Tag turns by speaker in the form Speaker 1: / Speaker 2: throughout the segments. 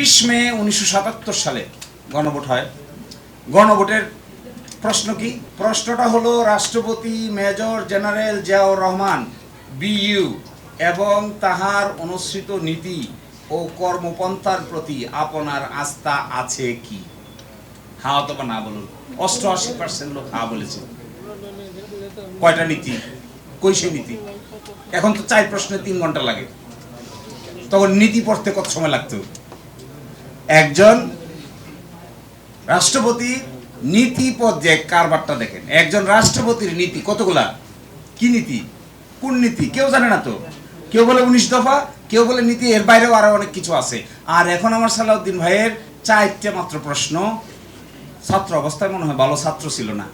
Speaker 1: 20 মে 1977 সালে গণভোট হয়। গণভোটের প্রশ্ন কি? প্রশ্নটা হলো রাষ্ট্রপতি major general Ziaur Rahman BU এবং তাহার অনুসৃত নীতি ও কর্মপন্থার প্রতি আপনার আস্থা আছে কি? হ্যাঁ অথবা না বলুন। 88% লোক হ্যাঁ বলেছে। কয়টা নীতি? কইছে নীতি? এখন তো 4 প্রশ্নে 3 ঘন্টা লাগে, তখন নীতি পড়তে কত সময় লাগতো? একজন রাষ্ট্রপতি নীতি পর্যায়ে কারবারটা দেখেন। একজন রাষ্ট্রপতির নীতি কতগুলা? কি নীতি? কোন নীতি? কেউ জানে না তো। কেউ বলে 19 দফা, কেউ বলে নীতি, এর বাইরেও আরো অনেক কিছু আছে। আর এখন আমার সালাউদ্দিন ভাইয়ের 4টে মাত্র প্রশ্ন। ছাত্র অবস্থায় মনে হয় ভালো ছাত্র ছিল না।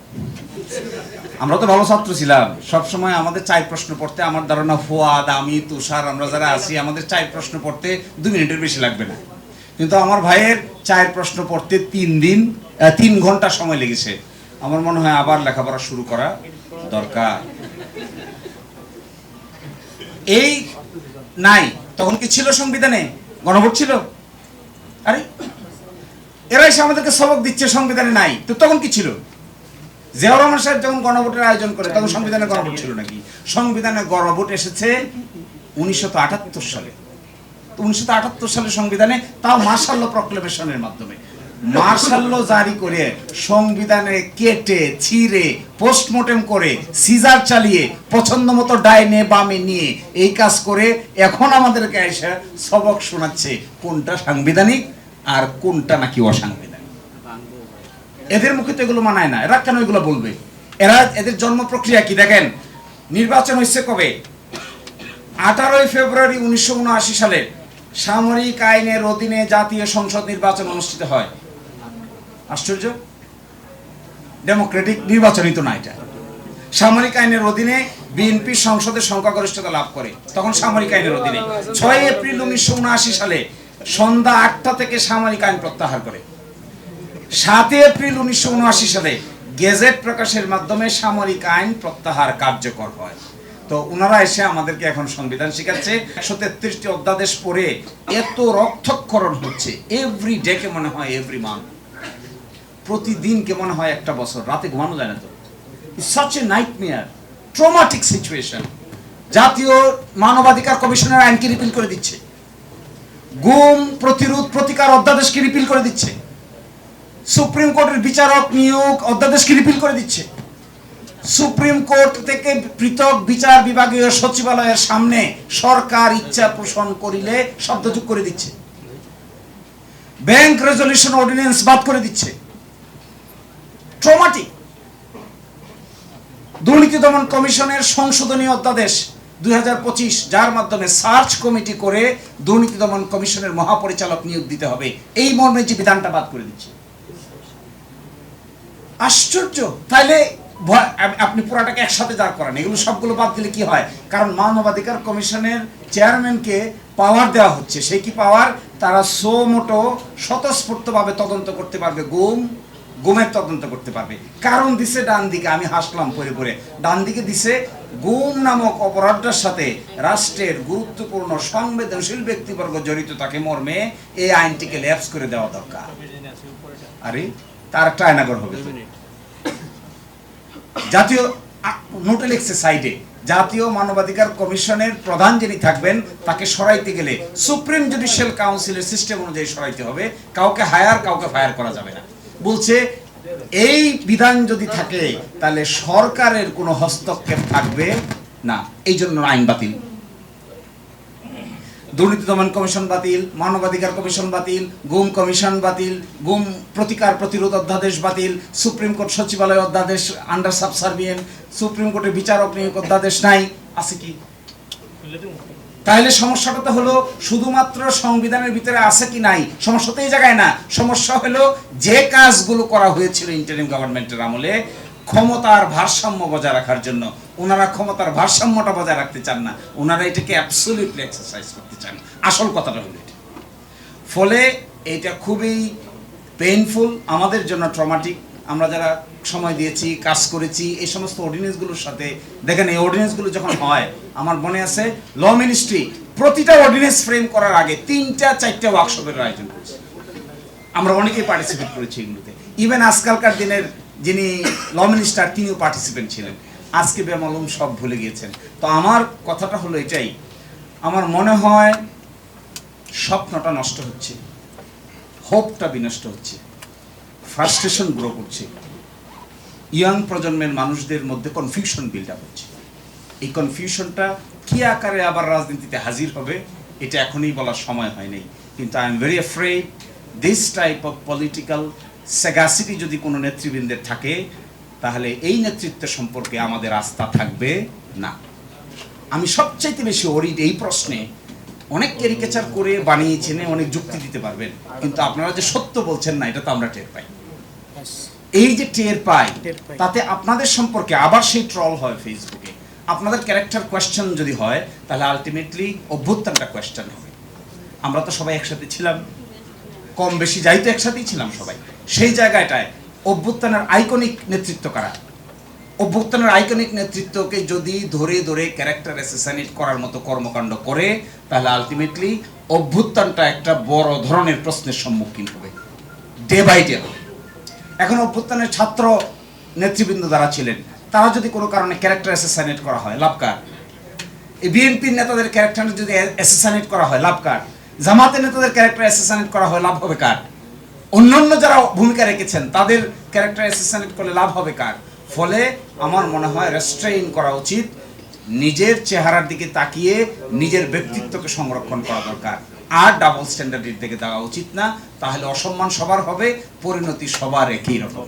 Speaker 1: আমরা তো ভালো ছাত্র ছিলাম, সবসময় আমাদের 4 প্রশ্ন পড়তে, আমার ধারণা ফুয়াদ, আমি, তুষার, আমরা যারা আছি, আমাদের 4 প্রশ্ন পড়তে 2 মিনিটের বেশি লাগবে না। কিন্তু আমার ভাইয়ের 4 প্রশ্ন পড়তে 3 ঘন্টা সময় লেগেছে। আমার মনে হয় আবার লেখাপড়া শুরু করা দরকার। এই নাই তখন কি ছিল সংবিধানে? গণভোট ছিল? আরে এরা এসে আমাদেরকে সবক দিচ্ছে সংবিধানে নাই, তো তখন কি ছিল? জিয়াউর রহমান সাহেব যখন গণভোটের আয়োজন করে তখন সংবিধানে গণভোট ছিল নাকি? সংবিধানে গণভোট এসেছে 1978 সালে। তো 1978 সালে সংবিধানে, তাও মার্শাল ল প্রক্লেমেশনের মাধ্যমে, মার্শাল ল জারি করে সংবিধানে কেটে ছিঁড়ে পোস্টমর্টেম করে সিজার চালিয়ে পছন্দ মতো ডাইনে বামে নিয়ে এই কাজ করে এখন আমাদেরকে এসে সবক শোনাচ্ছে কোনটা সাংবিধানিক আর কোনটা নাকি অসাংবিধানিক। এদের মুখে তো এগুলো মানায় না। এরা কেন এগুলো বলবে? এদের জন্ম প্রক্রিয়া কি দেখেন। নির্বাচন হচ্ছে কবে? 18 ফেব্রুয়ারি 1979 সালে সামরিক আইনের অধীনে জাতীয় সংসদ নির্বাচন অনুষ্ঠিত হয়। আশ্চর্য, ডেমোক্রেটিক নির্বাচনই তো না এটা। সামরিক আইনের অধীনে বিএনপি সংসদের সংখ্যাগরিষ্ঠতা লাভ করে, তখন সামরিক আইনের অধীনে। 6 এপ্রিল 1979 সালে সন্ধ্যা 8টা থেকে সামরিক আইন প্রত্যাহার করে। 7 এপ্রিল 1979 সালে গেজেট প্রকাশের মাধ্যমে সামরিক আইন প্রত্যাহার কার্যকর হয়। তো ওনারা এসে আমাদেরকে এখন সংবিধান শিখাচ্ছে। 133টি অধ্যাদেশ পড়ে এত রক্তক্ষরণ হচ্ছে, এভরি ডে কে মনে হয় এভরি মান্থ, প্রতিদিন কে মনে হয় একটা বছর। রাতে ঘুমানো যায় না তো। It's such a nightmare, traumatic situation. জাতীয় মানবাধিকার কমিশনের আইনকে রিপিল করে দিচ্ছে, গুম প্রতিরোধ প্রতিকার অধ্যাদেশকে রিপিল করে দিচ্ছে, সুপ্রিম কোর্টের বিচারক নিয়োগ অধ্যাদেশকে রিপিল করে দিচ্ছে, সুপ্রিম কোর্ট থেকে পৃথক বিচার বিভাগীয় সচিবালয়ের সামনে সরকার ইচ্ছা পোষণ করিলে শব্দযোগ করে দিচ্ছে, ব্যাংক রেজলিউশন অর্ডিন্যান্স বাদ করে দিচ্ছে। ট্রমাটিক। দুর্নীতি দমন কমিশনের সংশোধনী অধ্যাদেশ 2025, যার মাধ্যমে সার্চ কমিটি করে দুর্নীতি দমন কমিশনের মহাপরিচালক নিয়োগ দিতে হবে, এই মর্মে যে বিধানটা বাদ করে দিচ্ছে। আশ্চর্য। তাইলে আপনি পুরাটাকে একসাথে দাঁড় করান, এগুলো সবগুলো বাদ দিলে কি হয়? কারণ মানবাধিকার কমিশনের চেয়ারম্যানকে পাওয়ার দেওয়া হচ্ছে। সেই কি পাওয়ার? তারা মোটো স্বতঃস্ফূর্তভাবে তদন্ত করতে পারবে, গুমের তদন্ত করতে পারবে। কারণ দিছে ডান দিকে, আমি হাসলাম পরে পরে। ডান দিকে দিছে গুম নামক অপরাধটার সাথে রাষ্ট্রের গুরুত্বপূর্ণ সংবেদনশীল ব্যক্তিবর্গ জড়িত থাকে মর্মে এই আইনটিকে ল্যাপস করে দেওয়া দরকার। আরে তার একটা আয়নাগর হবে। জাতীয় নোটে লিখছে সাইডে, জাতীয় মানবাধিকার কমিশনের প্রধান যিনি থাকবেন তাকে সরাইতে গেলে সুপ্রিম জুডিশিয়াল কাউন্সিলের সিস্টেম অনুযায়ী সরাইতে হবে। কাউকে হায়ার, কাউকে ফায়ার করা যাবে না। বলছে এই বিধান যদি থাকে তাহলে সরকারের কোনো হস্তক্ষেপ থাকবে না, এই জন্য আইন বাতিল। দুর্নীতি দমন কমিশন বাতিল, মানবাধিকার কমিশন বাতিল, গুম কমিশন বাতিল, গুম প্রতিকার প্রতিরোধ অধ্যাদেশ বাতিল, সুপ্রিম কোর্ট সচিবালয় অধ্যাদেশ আন্ডার সাবসার্ভিয়েন্ট, সুপ্রিম কোর্টের বিচারক নিয়োগ অধ্যাদেশ নাই। আছে কি? তাহলে সমস্যাটা তো হলো শুধুমাত্র সংবিধানের ভিতরে আছে কি নাই, সমস্যা তো এই জায়গায় না। সমস্যা হলো যে কাজগুলো করা হয়েছিল ইন্টারিম গভর্নমেন্টের আমলে ক্ষমতার ভারসাম্য বজায় রাখার জন্য, ওনারা ক্ষমতার ভারসাম্যটা বজায় রাখতে চান না, ওনারা এটাকে অ্যাবসলিউটলি এক্সারসাইজ করতে চান। আসল কথাটা হলো এটা। ফলে এটা খুবই পেইনফুল আমাদের জন্য, ট্রমাটিক। আমরা যারা সময় দিয়েছি, কাজ করেছি, এই সমস্ত অর্ডিন্যান্সগুলোর সাথে দেখেন, এই অর্ডিন্যান্সগুলো যখন হয়, আমার মনে আছে ল মিনিস্ট্রি প্রতিটা অর্ডিন্যান্স ফ্রেম করার আগে 3-4টা ওয়ার্কশপের আয়োজন করছে। আমরা অনেকেই পার্টিসিপেট করেছি এগুলোতে। ইভেন আজকালকার দিনের যিনি ল মিনিস্টার, তিনিও পার্টিসিপেন্ট ছিলেন। আজকে বেমালুম সব ভুলে গিয়েছেন। তো আমার কথাটা হলো এটাই, আমার মনে হয় স্বপ্নটা নষ্ট হচ্ছে, হোপটা বিনষ্ট হচ্ছে, ফ্রাস্ট্রেশন গ্রো করছে, ইয়াং প্রজন্মের মানুষদের মধ্যে কনফিউশন বিল্ড আপ হচ্ছে। এই কনফিউশনটা কি আকারে আবার রাজনীতিতে হাজির হবে এটা এখনই বলার সময় হয় নাই। কিন্তু I am very afraid this type of political sagacity যদি কোনো নেতৃবৃন্দের থাকে, তাহলে এই নেতৃত্ব সম্পর্কে আমাদের আস্থা থাকবে না। আমি সবচাইতে বেশি ওরিড এই প্রশ্নে, অনেক ক্যারিকেচার করে বানিয়েছেন, অনেক যুক্তি দিতে পারবেন, কিন্তু আপনারা যে সত্য বলছেন না, এটা তো আমরা টের পাই। এই যে টের পাই, তাতে আপনাদের সম্পর্কে আবার সেই ট্রল হয় ফেসবুকে। আপনাদের ক্যারেক্টার কোয়েশ্চেন যদি হয়, তাহলে আলটিমেটলি অভ্যুত্থানটা কোয়েশ্চেন হবে। আমরা তো সবাই একসাথে ছিলাম, কম বেশি যাইতো একসাথেই ছিলাম সবাই। সেই জায়গাটায় অভ্যুত্থানের আইকনিক নেতৃত্ব কারা? অভ্যুত্থানের আইকনিক নেতৃত্বকে যদি ধরে ধরে ক্যারেক্টার অ্যাসাসিনেট করার মতো কর্মকাণ্ড করে, তাহলে আলটিমেটলি অভ্যুত্থানটা একটা বড় ধরনের প্রশ্নের সম্মুখীন হবে, ডে বাই ডে হবে। এখন অভ্যুত্থানের ছাত্র নেতৃবৃন্দ যারা ছিলেন, তারা যদি কোনো কারণে ক্যারেক্টার অ্যাসাসিনেট করা হয়, লাভ কার? এই বিএনপির নেতাদের ক্যারেক্টার যদি অ্যাসাসিনেট করা হয়, লাভ কার? জামাতের নেতাদের ক্যারেক্টার অ্যাসাসিনেট করা হয়, লাভ হবে কার? অন্যান্য যারা ভূমিকা রেখেছেন তাদের ক্যারেক্টার অ্যাসাসিনেট করলে লাভ হবে কার? ফলে আমার মনে হয় রেস্ট্রেইন করা উচিত, নিজের চেহারার দিকে তাকিয়ে নিজের ব্যক্তিত্বকে সংরক্ষণ করা দরকার। আর ডাবল স্ট্যান্ডার্ডের দিকে দেওয়া উচিত না, তাহলে অসম্মান সবার হবে, পরিণতি সবার একই রকম।